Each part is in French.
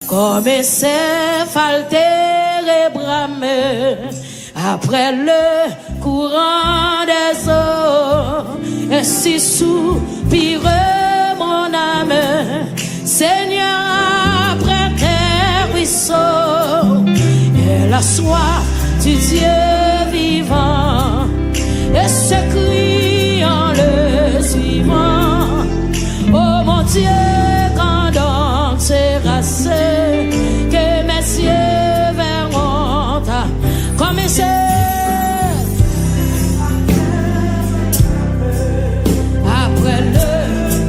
Comme c'est falter et bramer après le courant des eaux, et si soupire mon âme, Seigneur, après tes ruisseaux, et la soif du Dieu vivant, et ce cri en le suivant, oh mon Dieu, quand donc terrassé, que mes yeux verront ta comme c'est. Après le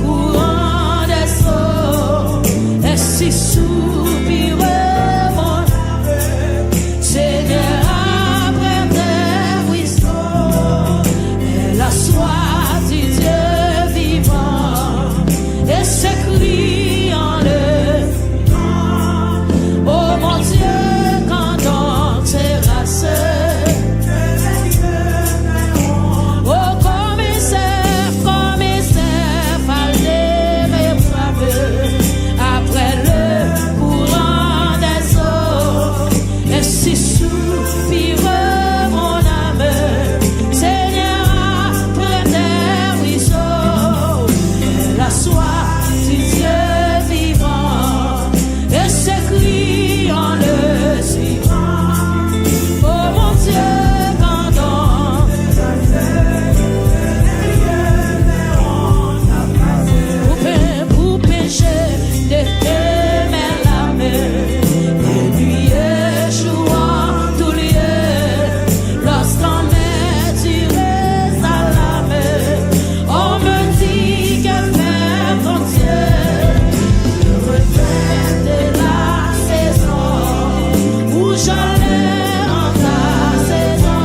courant des eaux, et si soupire mon Seigneur, après tes ruisseaux, et la soif du Dieu vivant, et ce cri en le oh mon Dieu, quand on terrasse, oh comme il s'est fallu mes fameux, après le courant des eaux, et si soupire mon âme, Seigneur, après tes ruisseaux, et la soif du Dieu vivant, et ce cri en le suivant, oh mon Dieu, quand on pour pécher de mes larmes, et nuit et jouant tout lieu, lorsqu'on est tiré à l'âme, on me dit que fait ton Dieu, le reflet de la saison, où j'en ai en ta saison,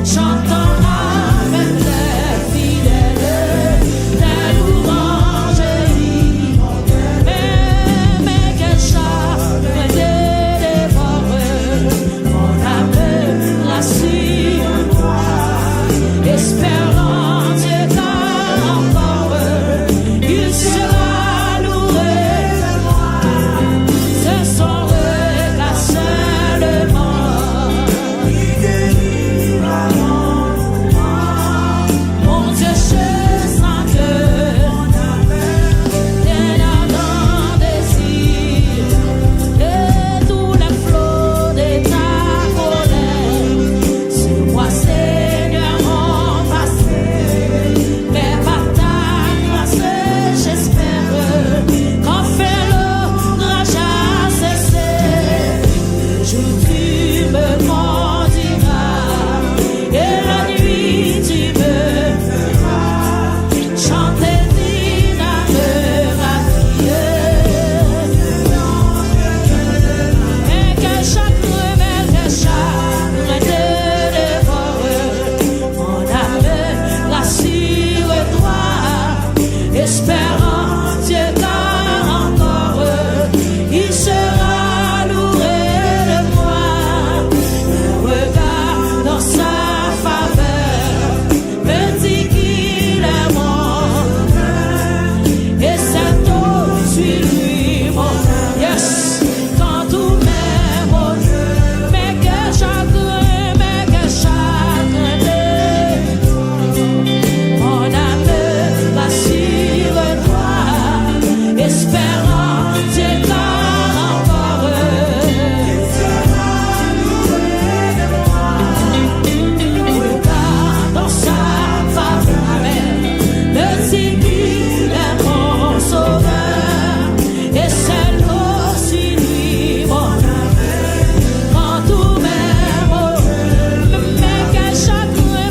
chantant avec les fidèles, les louanges mais quel charme de dévorer, mon âme rassure moi, espérant Dieu car encore il sera loué de moi, c'est son regard seulement qui guérira mon Dieu, je sens que mon âme est ardent désir et tous les flots de ta colère sur moi, Seigneur, ont passé, mais par ta grâce j'espère qu'enfin l'orage a cessé. Le jour tu me conduiras et la nuit tu me feras chanter d'une âme raviée. Mais quel chagrin de dévorer, mon âme rassure-toi, espérant Dieu car encore il sera loué de moi, un regard dans sa faveur me dit qu'il est mon et c'est au-dessus de lui mon yes, quand tout m'est mon Dieu, mais quel chagrin de mon âme rassure-toi, espérant Dieu car encore il sera loué de moi, regard dans sa faveur me dit qu'il est mon sauveur, et c'est aussi lui mon âme, quand tout m'est mon mais quel chagrin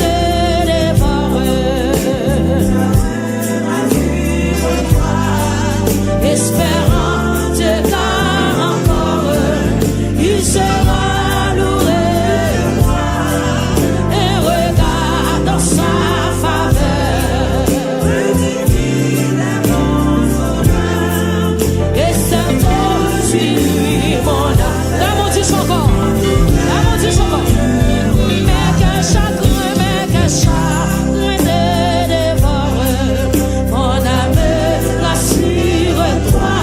de dévorer, espérant Dieu car encore il sera loué de moi, et regard dans sa faveur me dit qu'il est mon sauveur, et c'est aussi lui mon âme. La maudit son corps, mais quel chagrin de dévorer, mon âme rassure-toi,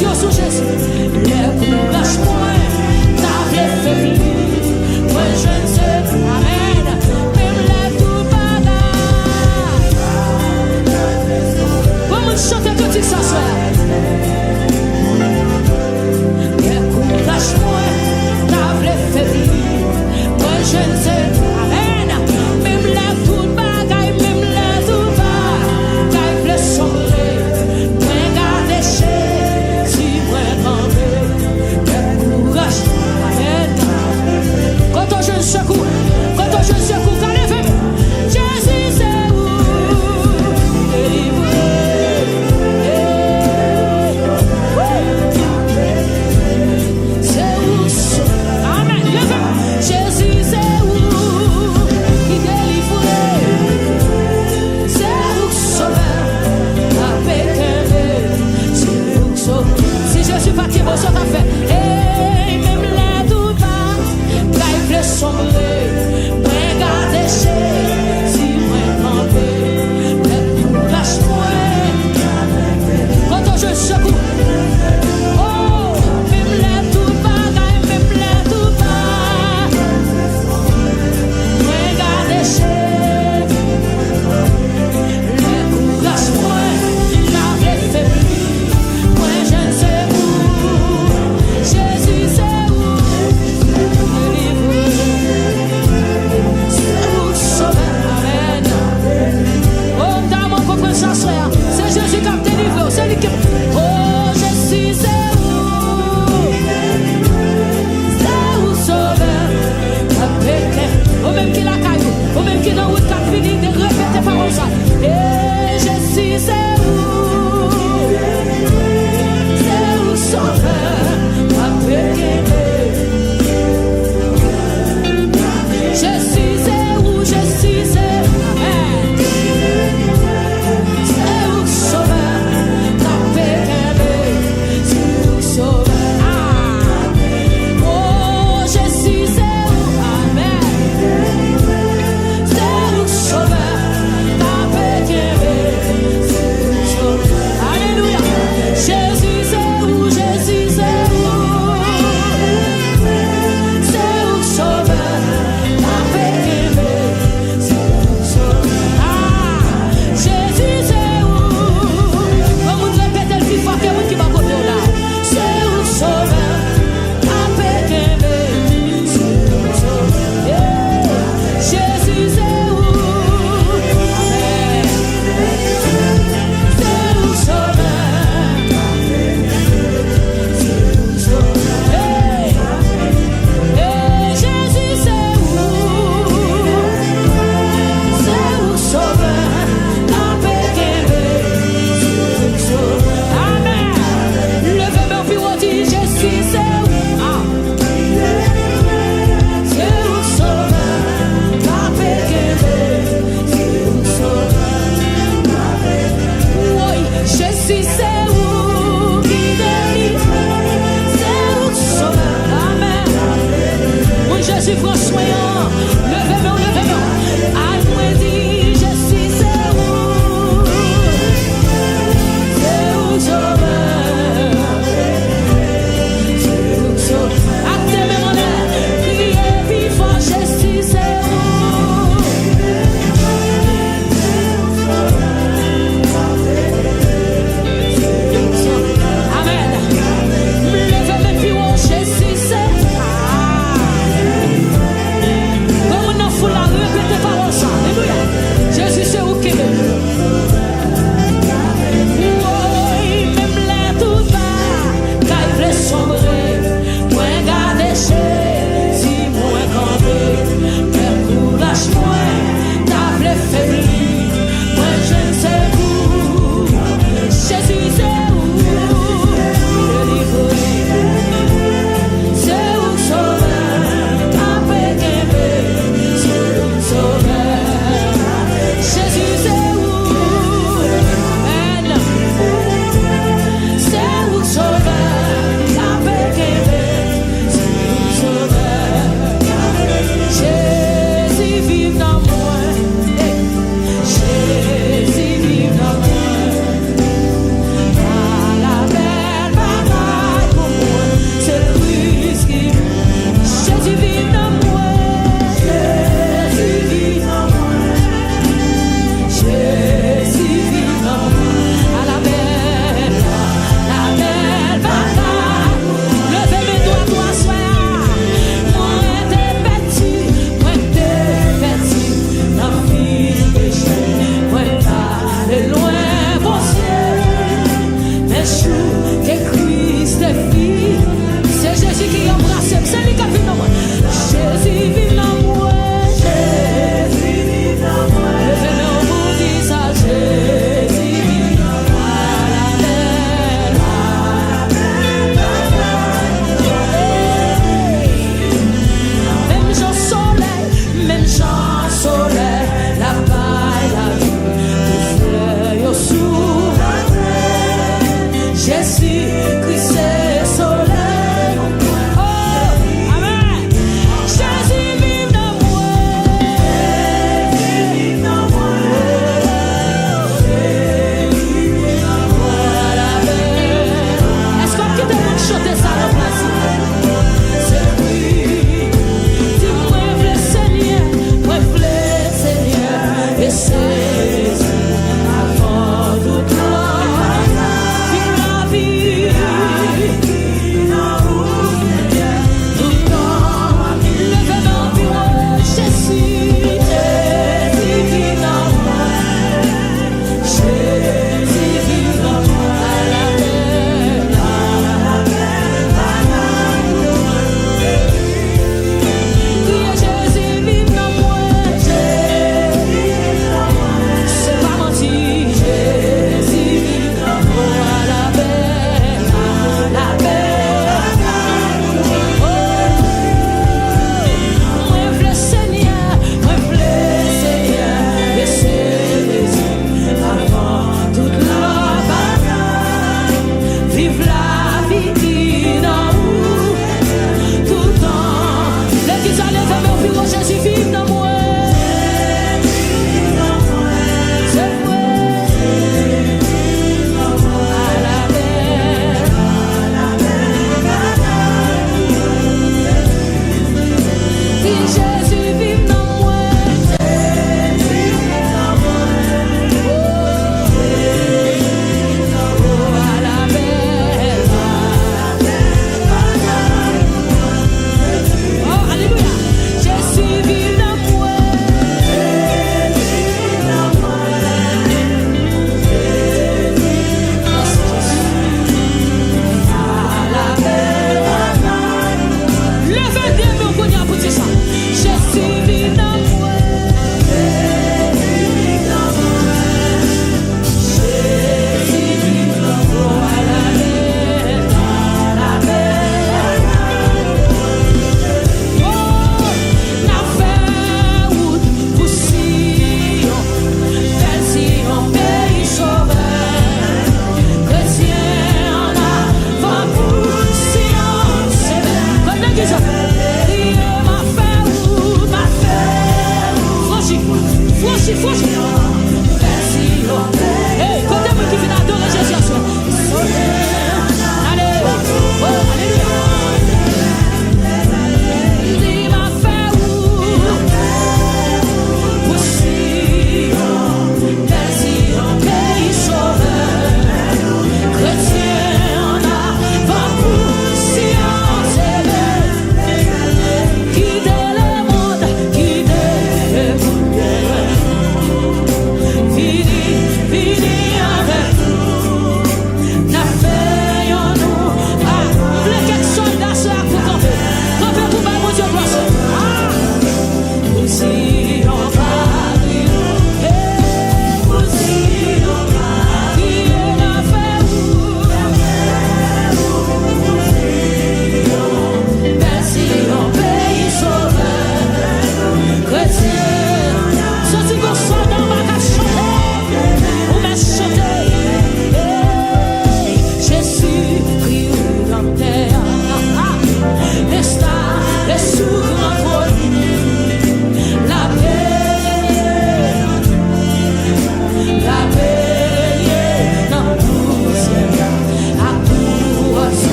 yeux sur Jésus. Les courage moi, t'as fait vivre. Moi je ne sais pas, amen. Même la tout bagage. Comment chanter que tu s'assois? Les courage moi, t'as fait vivre. Moi je ne sais pas, amen. Même la tout bagage, même la tout bagage, le songer. Moi garder chez si moi camper. Les courage, amen.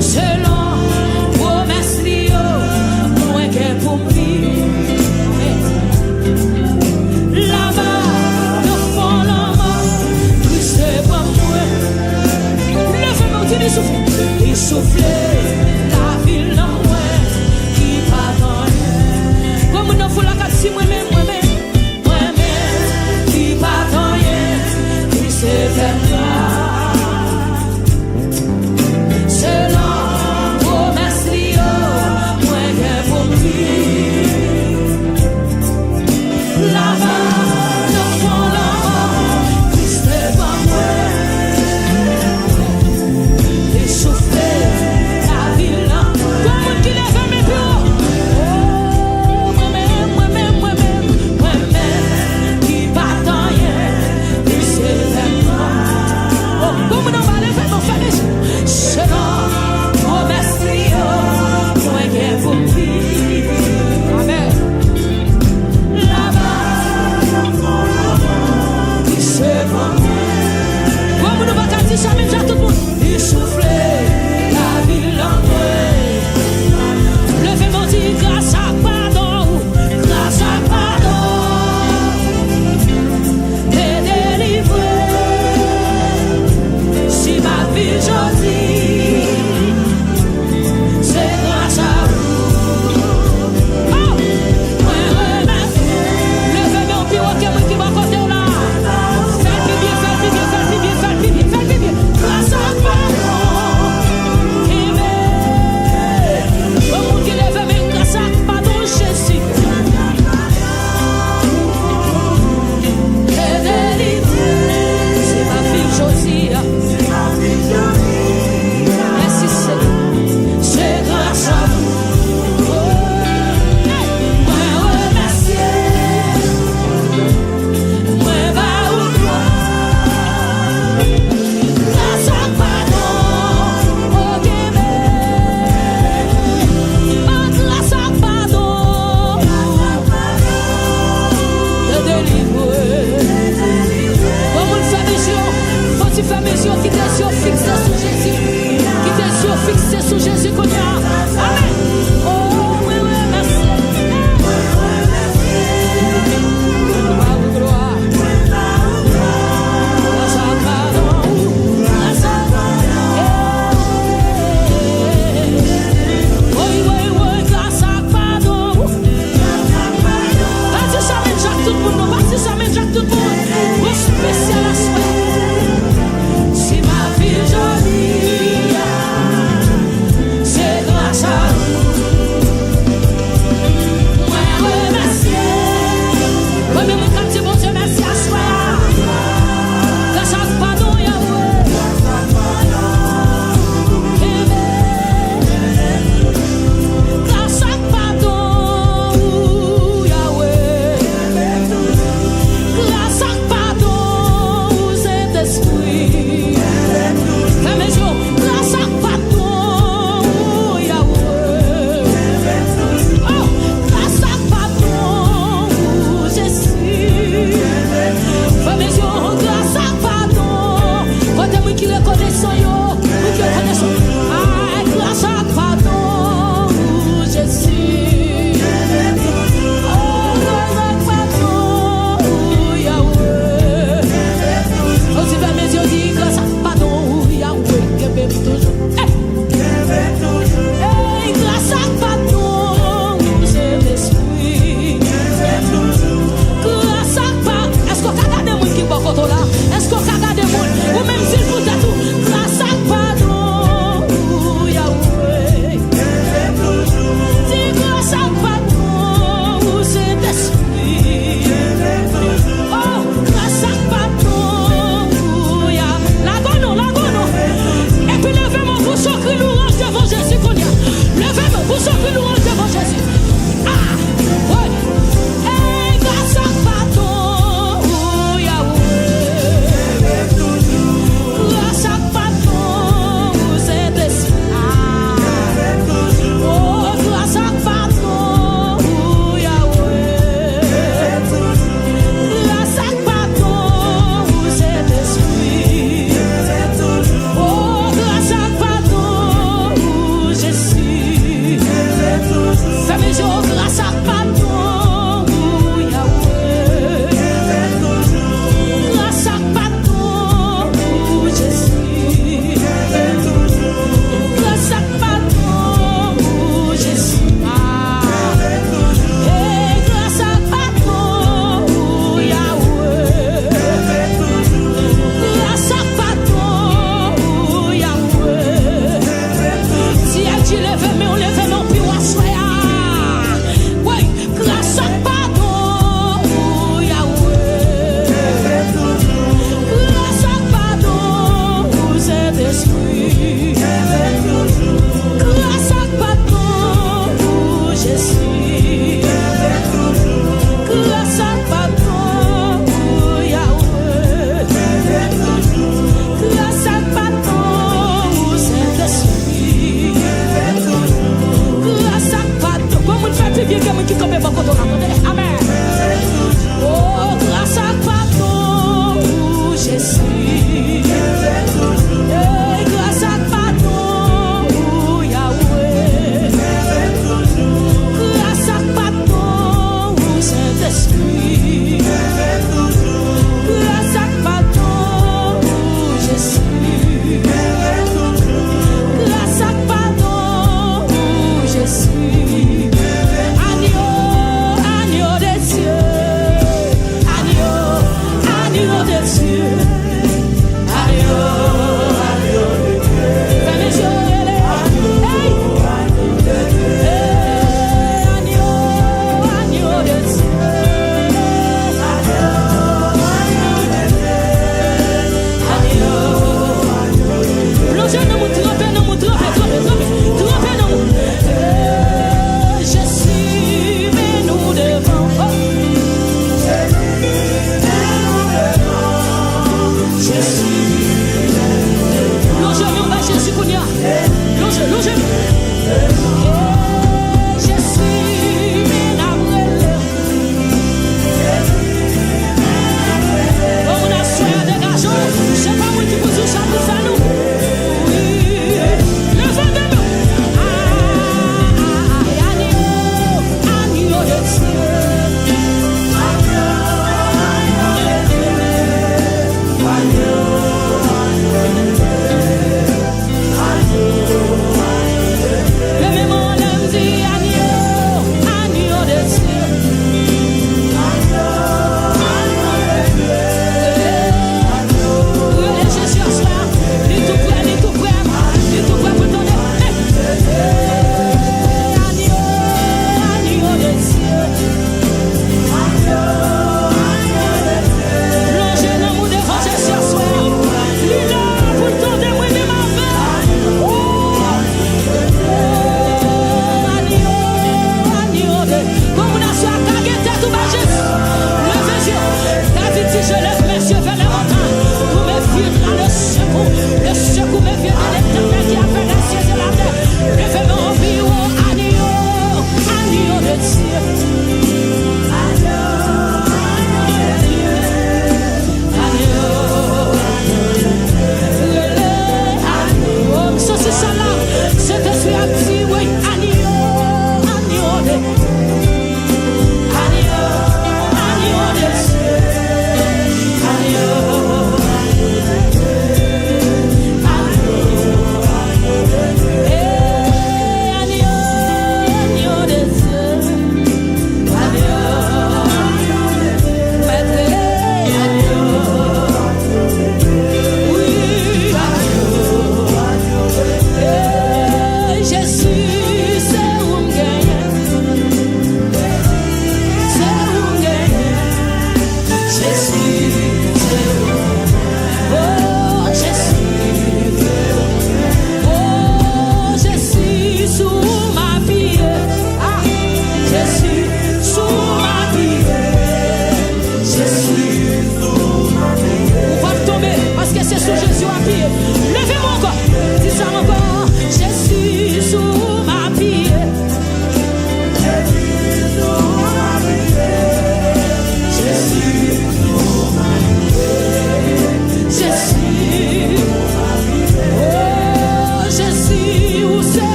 Selon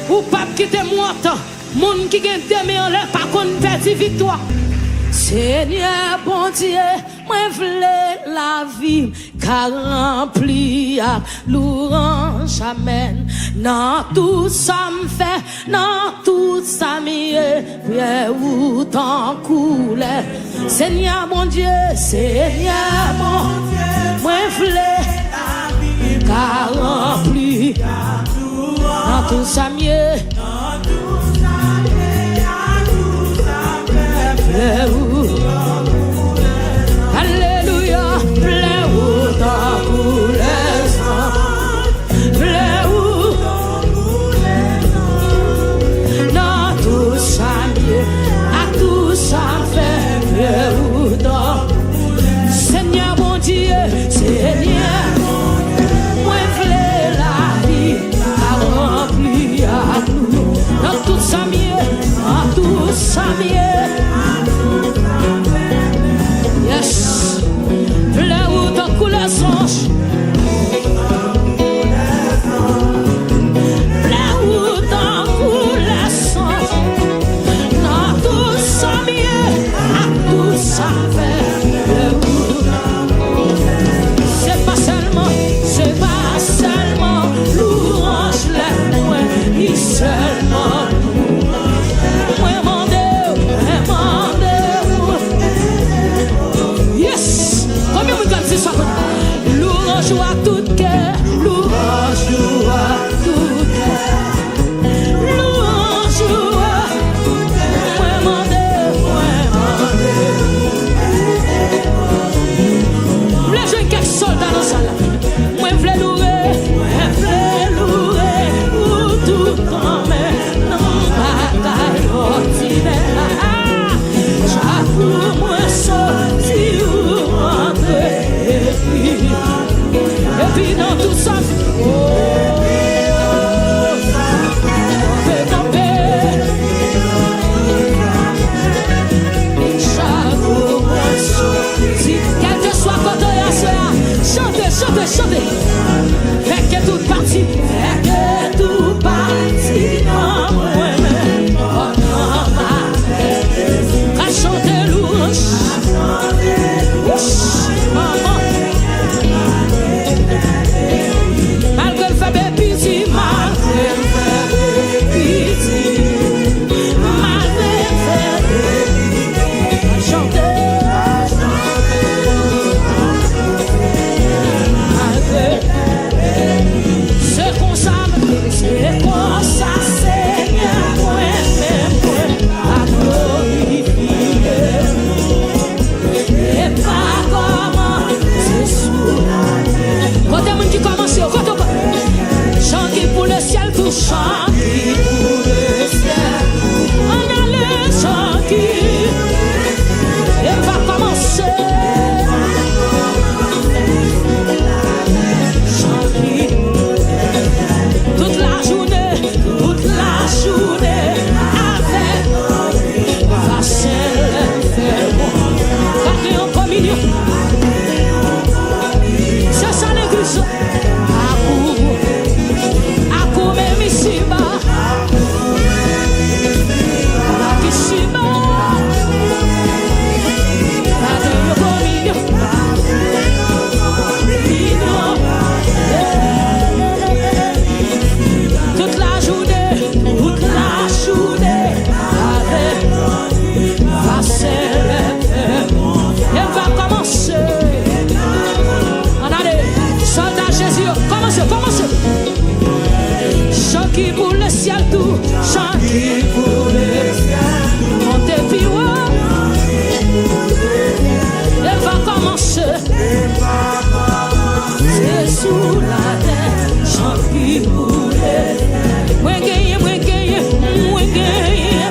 ou pas qui te mort, monde qui gagne demain en l'air, par contre perdre victoire. Seigneur bon Dieu, moi v'lais la vie, car rempli à l'orange, amen. Dans tout ça me fait, dans tout ça m'y prière ou t'en coule. Seigneur mon Dieu, Seigneur mon Dieu, moi v'lais la vie, car rempli dans tout ça mieux, dans tout ça mieux, dans tout ça mieux. Alléluia, plein où t'en coules, plein où dans tout ça mieux, à tout ça fait plein où t'en. Seigneur mon Dieu, Seigneur mon Dieu, moi v'lais la vie, à remplir à nous. qui pour le ciel tout, chant qui pour le ciel, montez plus haut, et va commencer, c'est sous la terre, chant qui pour le ciel, moi gagner pour voyager, moi gagner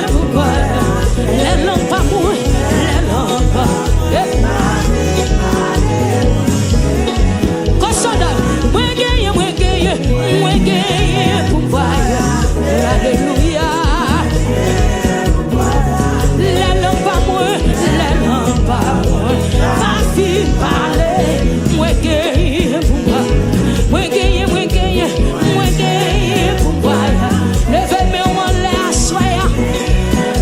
pour voyager, les lampes pas mourir, les lampes pas. Alléluia. Les langues pas moi, les langues pas moi. Ma fille parler, moi gagner pour moi. Moi gagner pour moi. Levez-moi en l'air, soyez.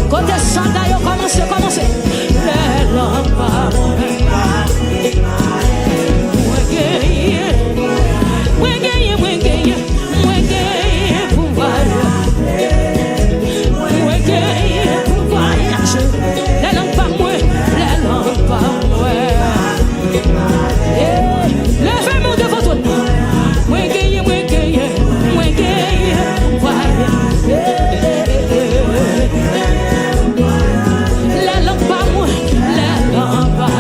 Quand les soldats commencez. Les langues pas moi. Moi gagner pour moi. Levez-moi devant toi. Moi gagne. La lampe pas moi, la lampe pas.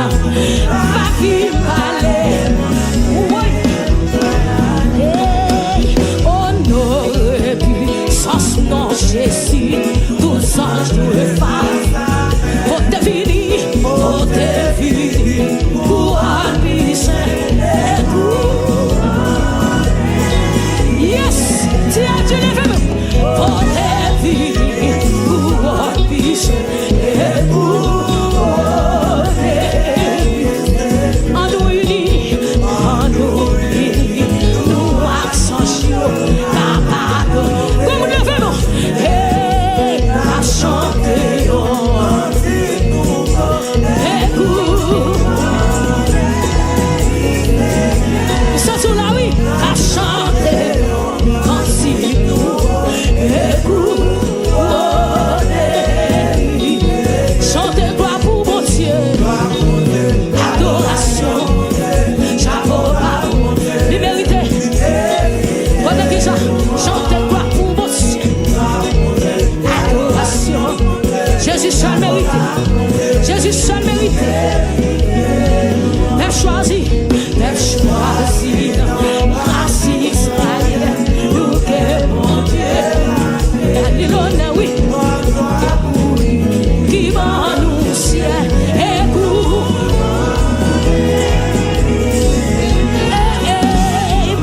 Ma vie parler. Honoré puissance non Jésus, tous anges nous le fassent. Faut définir, pour ambition et tout. Yes, tiens, tu lèves-moi. Faut définir, pour ambition et tout. En nous unis, nous accensions la parole. Comme lève-moi. Et à chanter. Jésus seul mérité. T'as choisi, grâce Israël, nous que mon Dieu. Alléluia, oui. Qui m'annonce et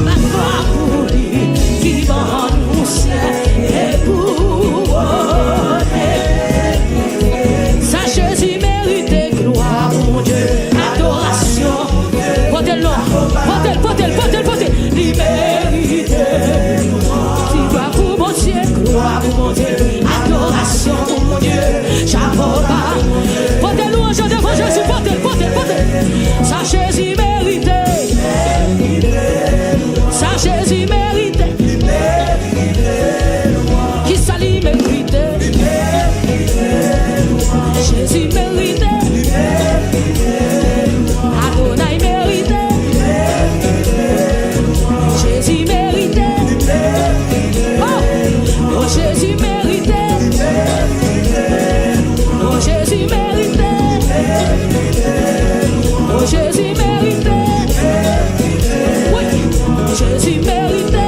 ma gloire pour lui. Qui m'annonce et Jésus mérite gloire, mon Dieu, adoration. Portez-le. Il mérite gloire pour mon Dieu, adoration pour mon Dieu. Chapeau bas. Portez-le louange devant Jésus, portez-le. Ça Jésus mérite. Ça Jésus mérite. Qui ça lui mérite? Jésus mérite, Adonai mérite, Jésus mérite, oh Jésus mérite, oh Jésus mérite, oh Jésus mérite, oui, Jésus mérite.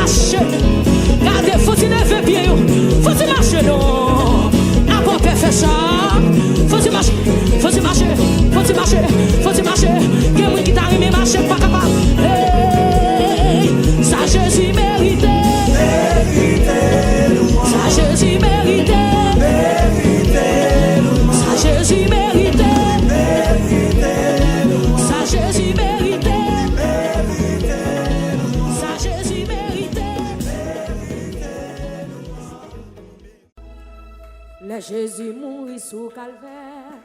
marcher. Regardez, faut-il lever pied, faut-il marcher, non. Apporter fait ça. Faut-il marcher, faut-il marcher, faut-il marcher, faut-il marcher. Quelqu'un qui t'arrive marcher, pas capable. Hey, ça Jésus mérite. Ça Jésus mérite. Ça Jésus mérite. Ça Jésus mérite. Ça Jésus mérite. Le Jésus mourit sous calvaire.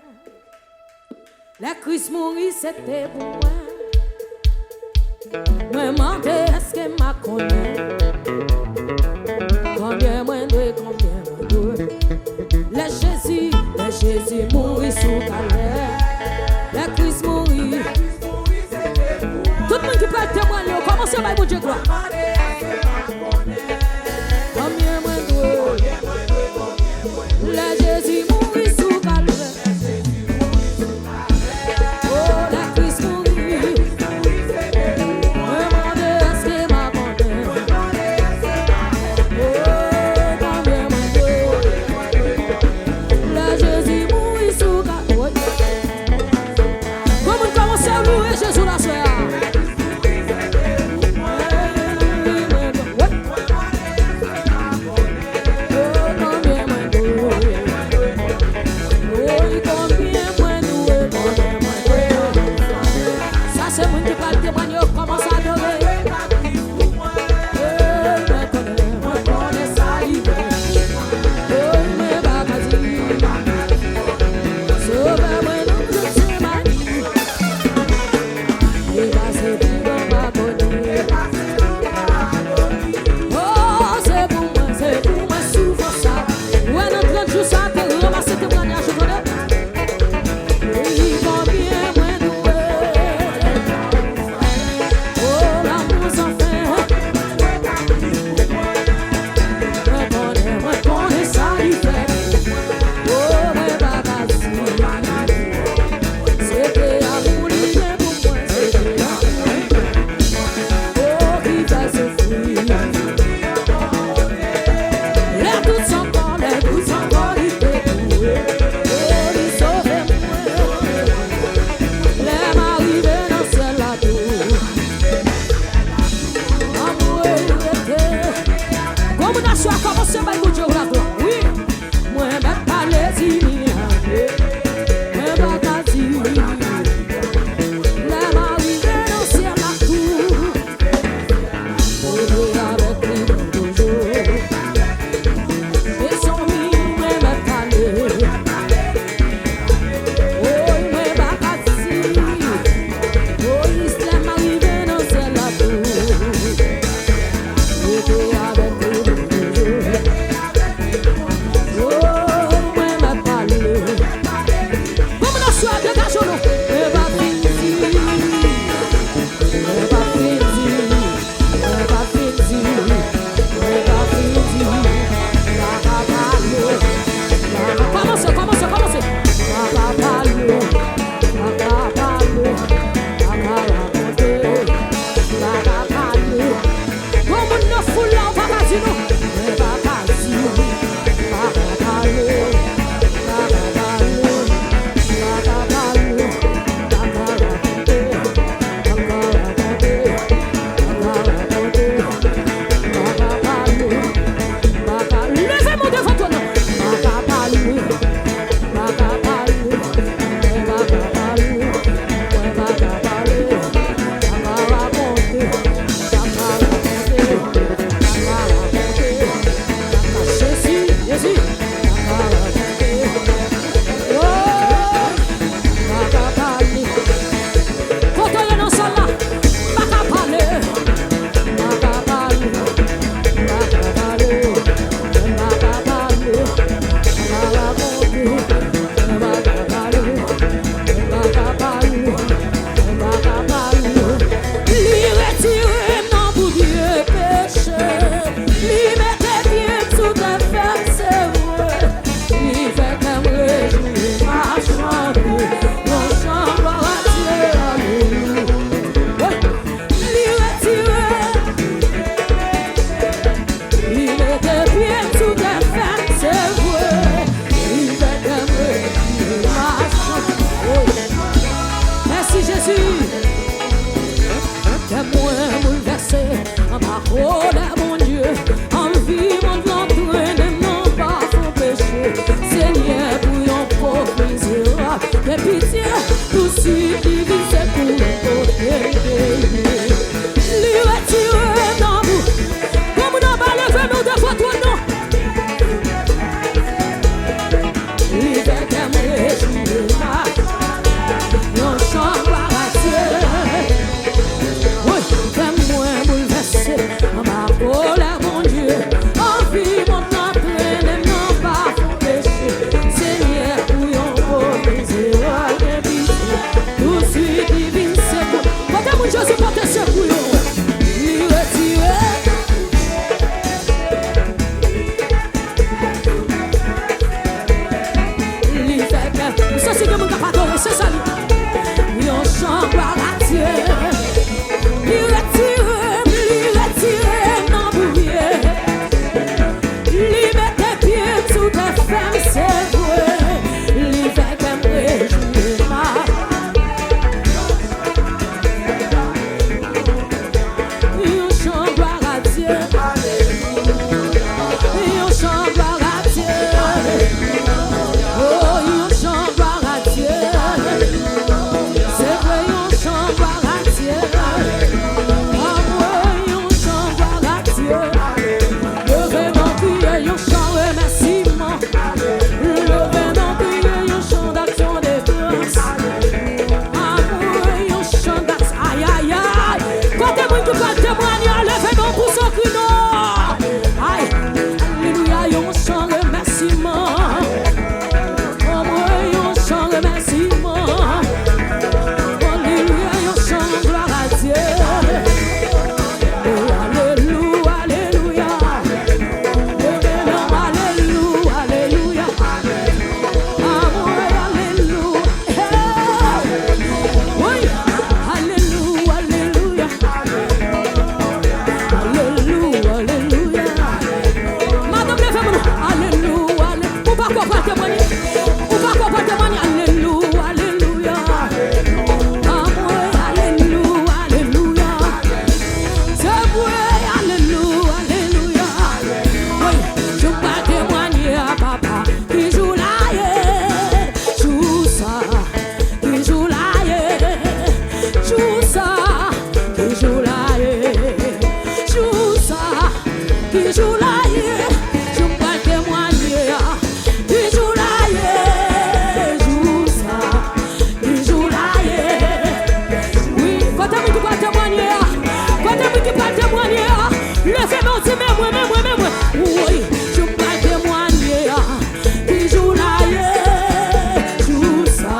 Le Christ mourit, c'était pour moi. Moi, demande est-ce que m'a connaît? Combien moins de, combien moins de. Le Jésus mourit sous calvaire. Le Christ mourit. Tout le monde qui peut témoigner, commencez à mon Dieu gloire. Combien moins de. Le Jésus mourit sous calvaire. qui joue là, je peux témoigner. Qui joue là, joue ça, qui joue là, oui, quand tu peux témoigner, quand tu peux témoigner, levez-moi aussi, même, oui, je peux témoigner. Qui joue là, joue ça,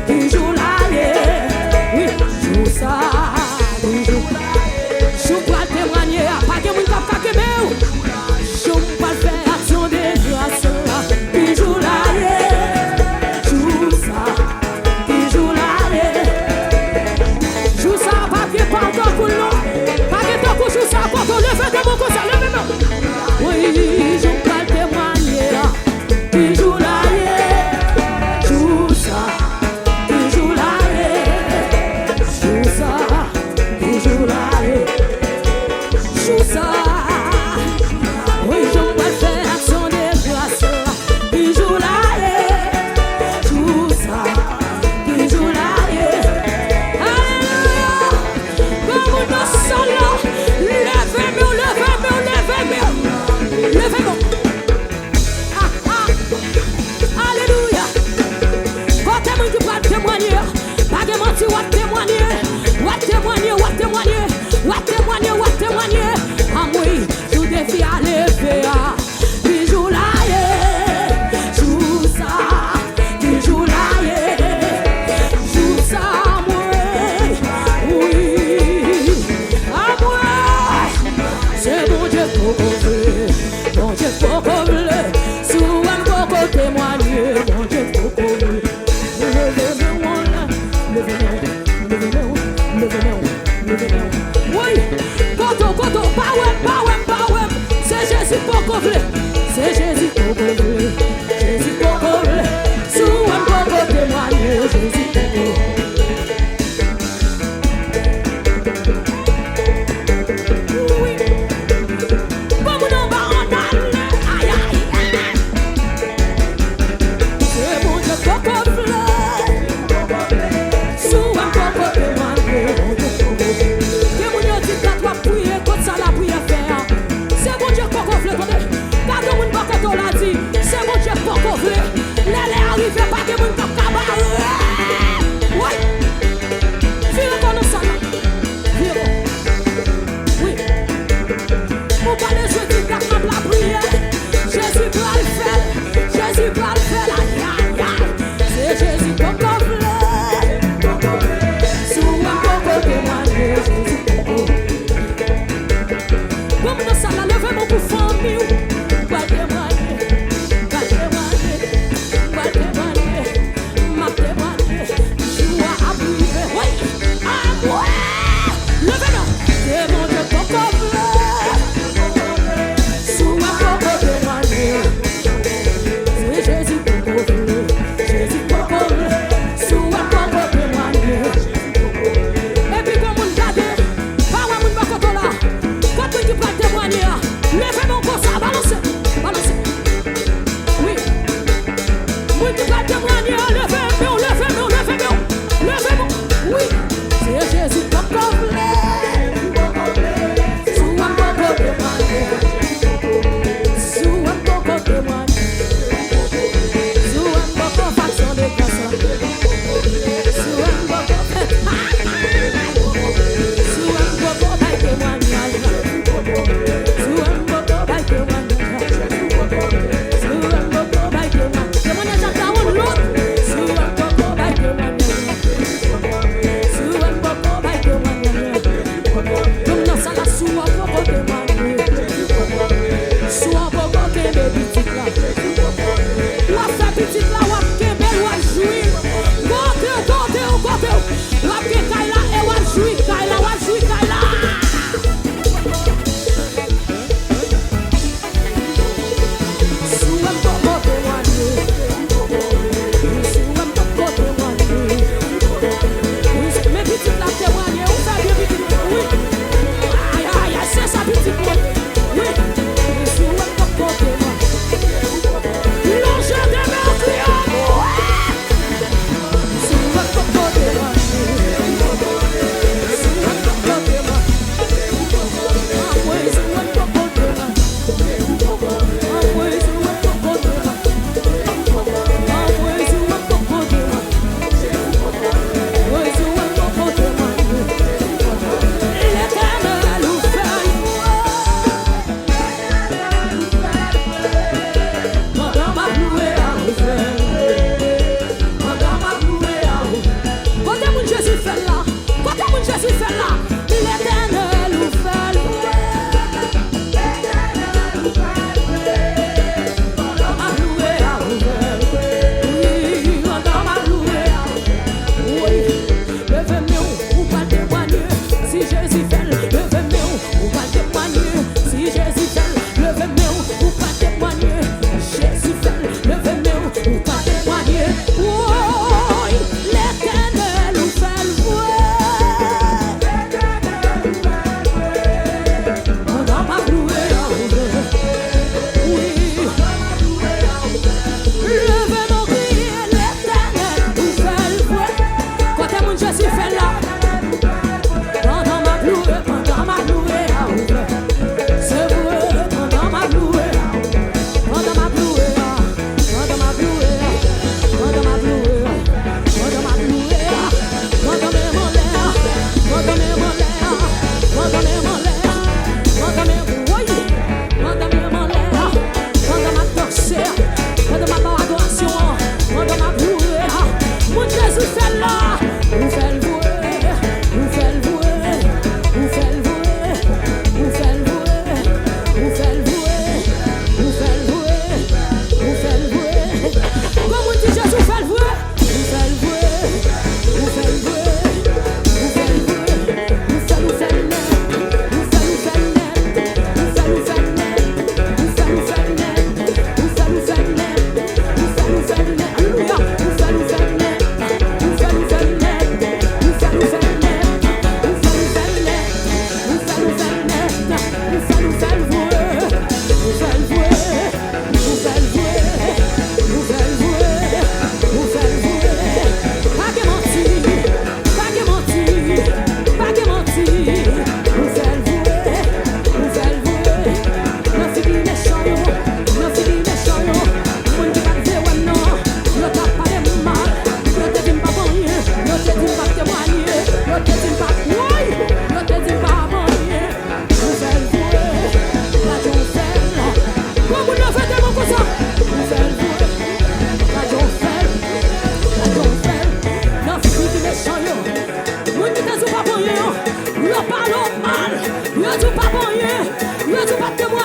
qui joue là, oui, joue ça, qui joue là, je peux témoigner, pas que mon cap que meu, je peux faire action de grâce, qui joue là, joue ça, qui joue là, joue ça, pas que pardon pour nous, pas que ton coup joue ça, quand on lève de mon côté, lève-moi, oui, je peux témoigner, qui joue là, joue ça, qui joue là, joue ça, qui joue là, joue ça. Oui, je peux faire action de grâce. Qui joue là, joue ça, qui joue là, alléluia. Comme nous sommes, levez-moi, levez-moi, levez-moi. Alléluia. Quand tu es qui peut témoigner, pas de mentir, ou témoigner, ou témoigner, ou témoigner, ou témoigner, ou témoigner. Ah oui, tout défi à lever. Qui joue là, joue ça, qui joue là, joue ça, moi. Oui, ah moi, c'est mon Dieu pour couvrir, mon Dieu pour couvrir. Souvent pour témoigner, mon Dieu pour couvrir. Levez-moi, levez-moi, levez-moi, levez-moi. Oui, koto, power, c'est Jésus pour couvrir, c'est Jésus pour couvrir, Jésus pour couvrir. Souvent pour témoigner, Jésus pour couvrir. Oui, comme nous abandonne, aïe, aïe. C'est mon Dieu pour couvrir, souvent pour témoigner, mon Dieu pour couvrir. Que mon Dieu dit qu'à toi prier, comme ça la prière faire. C'est mon Dieu pour couvrir, attendez.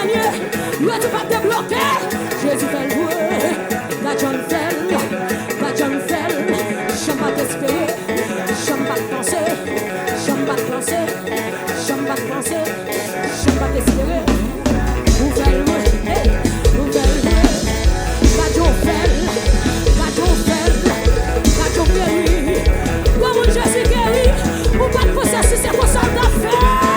gagner, ouais, tu pas te bloquer. Jésus fait le jouer, la John fait, la John fait. J'aime pas t'espérer, j'aime pas te penser, j'aime pas te penser, j'aime pas te penser, j'aime pas t'espérer. Vous faites le jouer, vous faites le jouer. La John fait, la John fait, la John guérit. Comme Jésus guérit, vous pas de possession, c'est pour ça que t'as fait.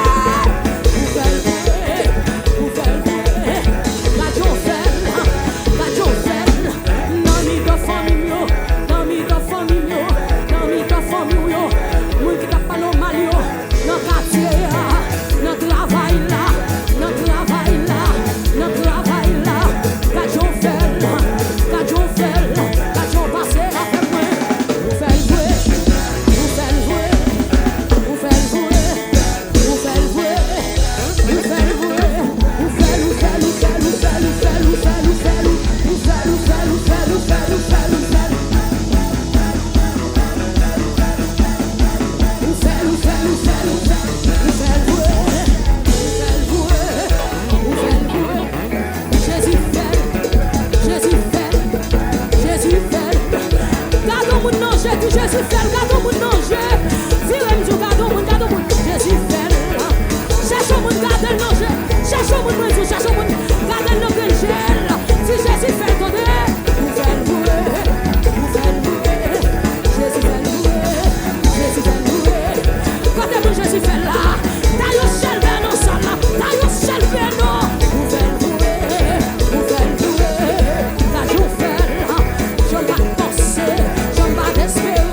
Jésus fait, gardons mon danger. Virem du gardons mon, Jésus fait. Cherchons mon, gardons le danger. Cherchons mon, cherchons mon, gardons le danger. Si Jésus fait, attendez, vous faites louer, vous faites louer. Jésus fait louer, Jésus fait louer. Quand mon Jésus fait là, t'as eu seul ben non ça là, t'as eu seul ben non. Vous faites louer, vous faites louer. T'as eu fait là, je vais penser, je vais espérer.